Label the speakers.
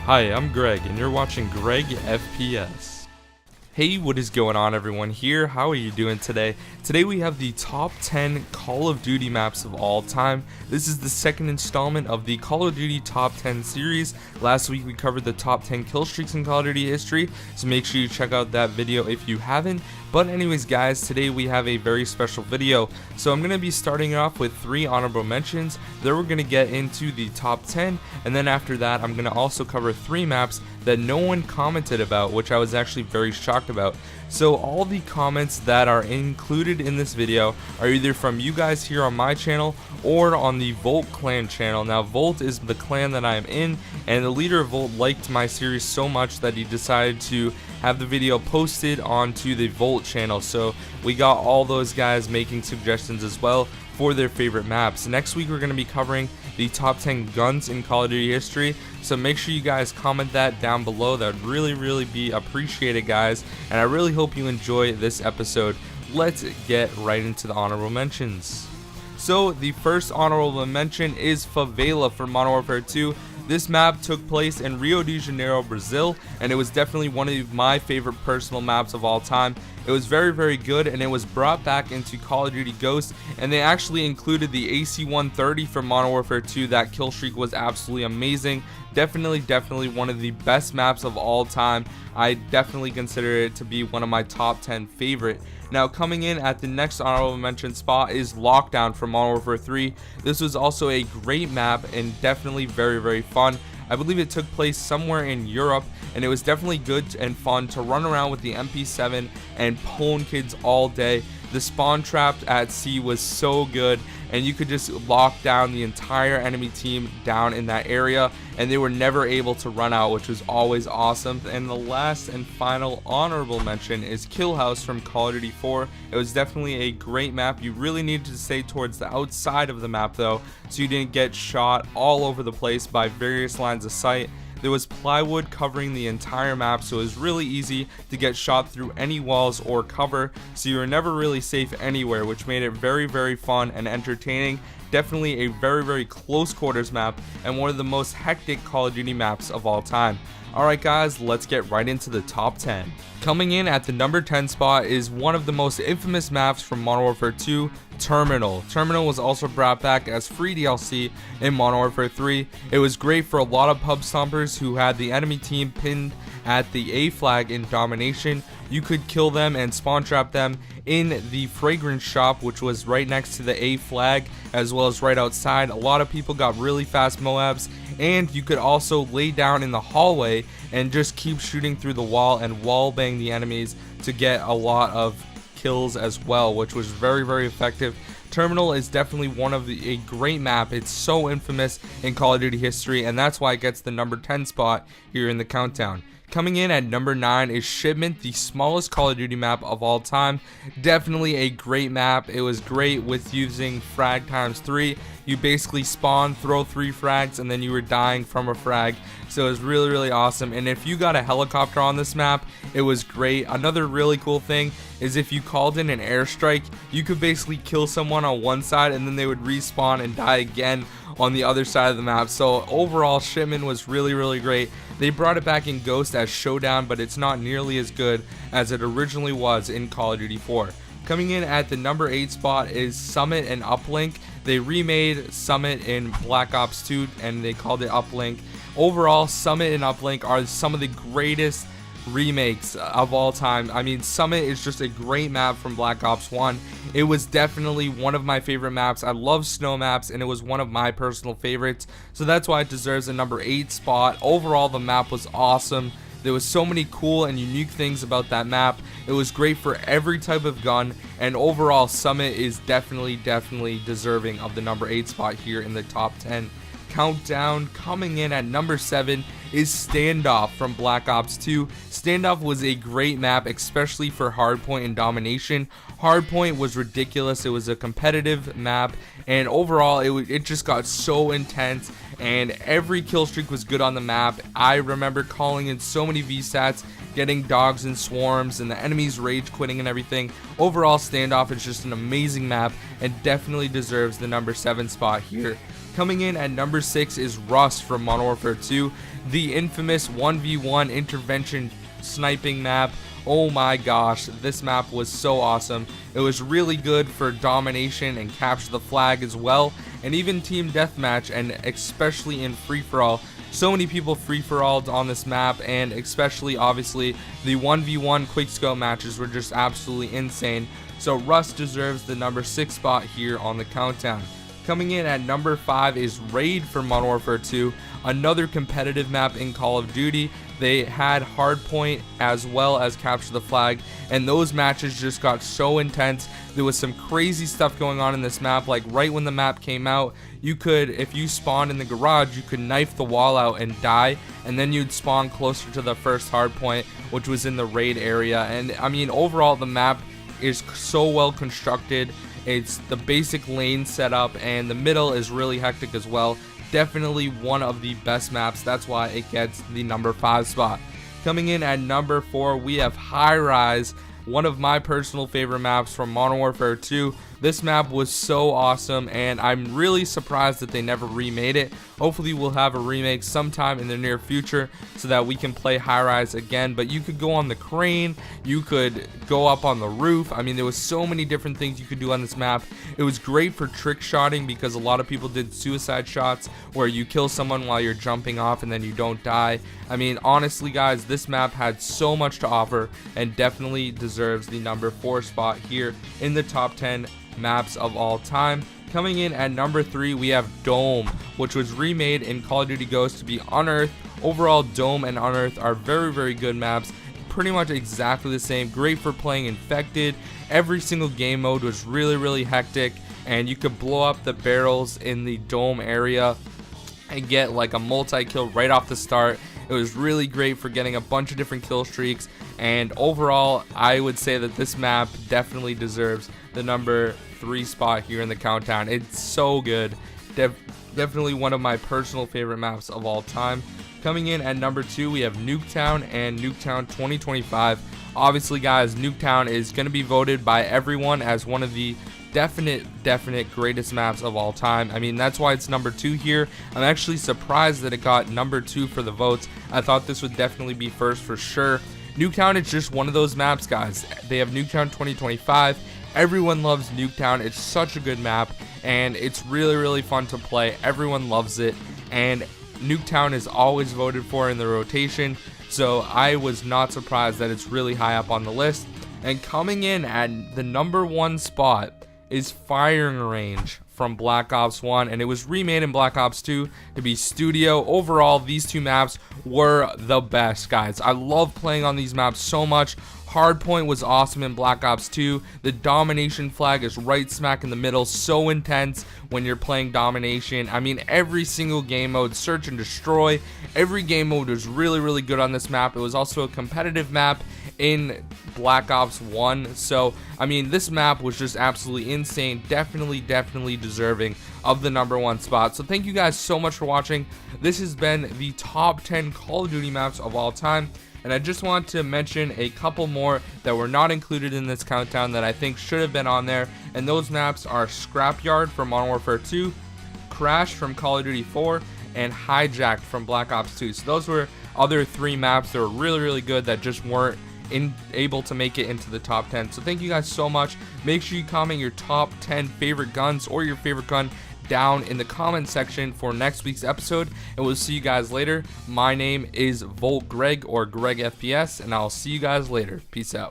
Speaker 1: Hi, I'm Greg, and you're watching GregFPS. Hey, what is going on everyone here? How are you doing today? Today we have the top 10 Call of Duty maps of all time. This is the second installment of the Call of Duty top 10 series. Last week we covered the top 10 kill streaks in Call of Duty history, so make sure you check out that video if you haven't. But anyways guys, today we have a very special video. So I'm going to be starting off with 3 honorable mentions, then we're going to get into the top 10, and then after that I'm going to also cover 3 maps that no one commented about, which I was actually very shocked about. So all the comments that are included in this video are either from you guys here on my channel or on the Volt clan channel. Now Volt is the clan that I am in, and the leader of Volt liked my series so much that he decided to have the video posted onto the Volt channel. So we got all those guys making suggestions as well for their favorite maps. Next week we're going to be covering the top 10 guns in Call of Duty history, so make sure you guys comment that down below. That would really be appreciated guys, and I really hope you enjoy this episode. Let's get right into the honorable mentions. So the first honorable mention is Favela for Modern Warfare 2. This map took place in Rio de Janeiro, Brazil, and it was definitely one of my favorite personal maps of all time. It was very good, and it was brought back into Call of Duty Ghosts, and they actually included the AC-130 from Modern Warfare 2. That kill streak was absolutely amazing. Definitely one of the best maps of all time. I definitely consider it to be one of my top 10 favorite. Now coming in at the next honorable mention spot is Lockdown from Modern Warfare 3. This was also a great map and definitely very fun. I believe it took place somewhere in Europe, and it was definitely good and fun to run around with the MP7 and pwn kids all day. The spawn trap at sea was so good, and you could just lock down the entire enemy team down in that area, and they were never able to run out, which was always awesome. And the last and final honorable mention is Kill House from Call of Duty 4. It was definitely a great map. You really needed to stay towards the outside of the map though, so you didn't get shot all over the place by various lines of sight. There was plywood covering the entire map, so it was really easy to get shot through any walls or cover, so you were never really safe anywhere, which made it very fun and entertaining. Definitely a very close quarters map and one of the most hectic Call of Duty maps of all time. Alright guys, let's get right into the top 10. Coming in at the number 10 spot is one of the most infamous maps from Modern Warfare 2, Terminal. Terminal was also brought back as free DLC in Modern Warfare 3. It was great for a lot of pub stompers who had the enemy team pinned at the A flag in domination. You could kill them and spawn trap them in the fragrance shop, which was right next to the A flag, as well as right outside. A lot of people got really fast Moabs, and you could also lay down in the hallway and just keep shooting through the wall and wall bang the enemies to get a lot of kills as well, which was very effective. Terminal is definitely a great map. It's so infamous in Call of Duty history, and that's why it gets the number 10 spot here in the countdown. Coming in at number 9 is Shipment, the smallest Call of Duty map of all time. Definitely a great map. It was great with using frag times 3. You basically spawn, throw 3 frags, and then you were dying from a frag. So it was really awesome. And if you got a helicopter on this map, it was great. Another really cool thing is if you called in an airstrike, you could basically kill someone on one side and then they would respawn and die again on the other side of the map. So overall, Shipment was really great. They brought it back in Ghost as Showdown, but it's not nearly as good as it originally was in Call of Duty 4. Coming in at the number 8 spot is Summit and Uplink. They remade Summit in Black Ops 2 and they called it Uplink. Overall, Summit and Uplink are some of the greatest remakes of all time. I mean, Summit is just a great map from Black Ops 1. It was definitely one of my favorite maps. I love snow maps, and it was one of my personal favorites, so that's why it deserves a number 8 spot. Overall, the map was awesome. There was so many cool and unique things about that map. It was great for every type of gun, and overall, Summit is definitely deserving of the number 8 spot here in the top 10 countdown. Coming in at number 7 is Standoff from Black Ops 2. Standoff was a great map, especially for hardpoint and domination. Hardpoint was ridiculous. It was a competitive map, and overall it just got so intense, and every kill streak was good on the map. I remember calling in so many VSATs, getting dogs and swarms, and the enemies rage quitting and everything. Overall, Standoff is just an amazing map and definitely deserves the number 7 spot here. Coming in at number 6 is Rust from Modern Warfare 2, the infamous 1v1 intervention sniping map. Oh my gosh, this map was so awesome. It was really good for domination and capture the flag as well, and even team deathmatch, and especially in free-for-all. So many people free-for-alled on this map, and especially obviously the 1v1 quickscope matches were just absolutely insane. So Rust deserves the number 6 spot here on the countdown. Coming in at number 5 is Raid from Modern Warfare 2, another competitive map in Call of Duty. They had Hardpoint as well as Capture the Flag, and those matches just got so intense. There was some crazy stuff going on in this map. Like right when the map came out, you could, if you spawned in the garage, you could knife the wall out and die, and then you'd spawn closer to the first hardpoint, which was in the raid area. And I mean, overall the map is so well constructed. It's the basic lane setup, and the middle is really hectic as well. Definitely one of the best maps. That's why it gets the number 5 spot. Coming in at number 4, we have High Rise, one of my personal favorite maps from Modern Warfare 2. This map was so awesome, and I'm really surprised that they never remade it. Hopefully we'll have a remake sometime in the near future so that we can play High Rise again. But you could go on the crane, you could go up on the roof. I mean, there was so many different things you could do on this map. It was great for trick shotting because a lot of people did suicide shots where you kill someone while you're jumping off and then you don't die. I mean, honestly guys, this map had so much to offer and definitely deserves the number 4 spot here in the top 10 maps of all time. Coming in at number 3, we have Dome, which was remade in Call of Duty Ghosts to be Unearthed. Overall, Dome and Unearthed are very good maps, pretty much exactly the same. Great for playing Infected. Every single game mode was really hectic, and you could blow up the barrels in the Dome area and get like a multi-kill right off the start. It was really great for getting a bunch of different kill streaks, and overall I would say that this map definitely deserves the number 3 spot here in the countdown. It's so good. Definitely one of my personal favorite maps of all time. Coming in at number 2, we have Nuketown and Nuketown 2025. Obviously guys, Nuketown is going to be voted by everyone as one of the definite greatest maps of all time. I mean, that's why it's number 2 here. I'm actually surprised that it got number 2 for the votes. I thought this would definitely be first for sure. Nuketown is just one of those maps, guys. They have Nuketown 2025. Everyone loves Nuketown. It's such a good map, and it's really fun to play. Everyone loves it, and Nuketown is always voted for in the rotation, so I was not surprised that it's really high up on the list. And coming in at the number 1 spot is Firing Range from Black Ops 1, and it was remade in Black Ops 2 to be Studio. Overall, these two maps were the best, guys. I love playing on these maps so much. Hardpoint was awesome in Black Ops 2. The domination flag is right smack in the middle, so intense when you're playing domination. I mean, every single game mode, search and destroy, every game mode was really good on this map. It was also a competitive map in Black Ops 1. So, I mean, this map was just absolutely insane. Definitely deserving of the number 1 spot. So thank you guys so much for watching. This has been the top 10 Call of Duty maps of all time. And I just want to mention a couple more that were not included in this countdown that I think should have been on there. And those maps are Scrapyard from Modern Warfare 2, Crash from Call of Duty 4, and Hijacked from Black Ops 2. So those were other 3 maps that were really good that just weren't able to make it into the top 10. So thank you guys so much. Make sure you comment your top 10 favorite guns or your favorite gun down in the comment section for next week's episode, and we'll see you guys later. My name is Volt Greg, or GregFPS, and I'll see you guys later. Peace out.